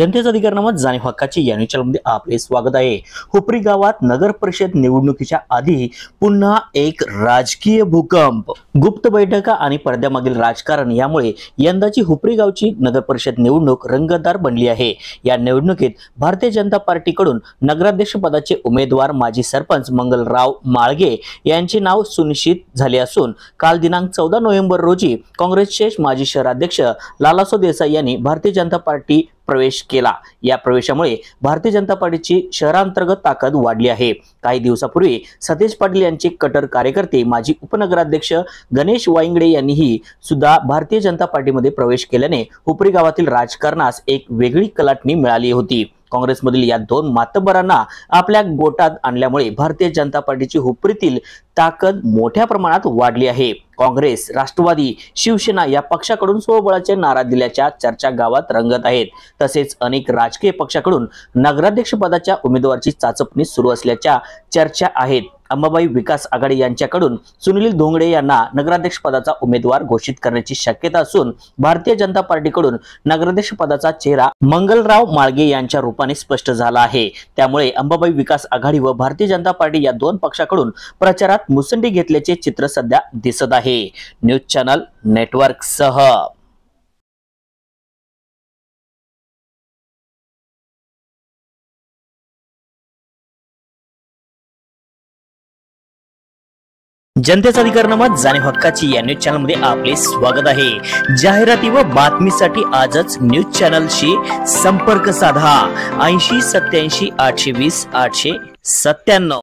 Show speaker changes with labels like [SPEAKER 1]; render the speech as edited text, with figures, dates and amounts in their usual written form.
[SPEAKER 1] जनतेचा अधिकारनामा जाणीव हक्काची या चॅनलमध्ये आपले स्वागत आहे। हुपरी गावात नगर परिषद निवडणुकीच्या आधी पुन्हा एक राजकीय भूकंप। गुप्त बैठका आणि पडद्यामागील राजकारण यामुळे यंदाची हुपरी गावची नगर परिषद निवडणूक रंगतदार बनली आहे। या निवडणुकीत भारतीय जनता पार्टीकडून नगराध्यक्ष पदाचे उमेदवार माजी सरपंच मंगलराव माळगे यांचे नाव सुनिश्चित झाले असून काल दिनांक 14 नोव्हेंबर रोजी काँग्रेसचे माजी शहराध्यक्ष लालासो देसाई यांनी भारतीय जनता पार्टी प्रवेश केला। या प्रवेशामुळे भारतीय जनता पार्टीची शहरांतर्गत ताकद वाढली आहे। काही दिवसापूर्वी सतेज पाटील यांचे कट्टर कार्यकर्ते माजी उपनगराध्यक्ष गणेश वाईंगडे यांनीही सुद्धा भारतीय जनता पार्टीमध्ये प्रवेश केल्याने हुपरी गावातील राजकारणास एक वेगळी कलाटणी मिळाली होती। काँग्रेसमधील या दोन मातब्बरांना आपल्या गोटात आणल्यामुळे भारतीय जनता पार्टीची हुपरीतील ताकद मोठ्या प्रमाणात वाढली आहे। काँग्रेस, राष्ट्रवादी, शिवसेना या पक्षाकडून स्वबळाचे नारा दिल्याच्या चर्चा गावात रंगत आहेत। तसेच अनेक राजकीय पक्षाकडून नगराध्यक्ष पदाच्या उमेदवाराची चाचपणी सुरू असल्याच्या चर्चा आहेत। अंबाबाई विकास आघाडी यांच्याकडून सुनील धोंगडे यांना नगराध्यक्ष पदाचा उमेदवार घोषित करण्याची शक्यता असून भारतीय जनता पार्टीकडून नगराध्यक्ष पदाचा चेहरा मंगलराव माळगे यांच्या रूपाने स्पष्ट झाला आहे। त्यामुळे अंबाबाई विकास आघाडी व भारतीय जनता पार्टी या दोन पक्षाकडून प्रचारात मुसंडी घेतल्याचे चित्र सध्या दिसत आहे। न्यूज चॅनल नेटवर्क सह जनतेचा अधिकारनामा जाणीव हक्काची या न्यूज चॅनल मध्ये आपले स्वागत आहे। जाहिराती व बातमीसाठी आजच न्यूज चॅनलशी संपर्क साधा 80 87 820 897।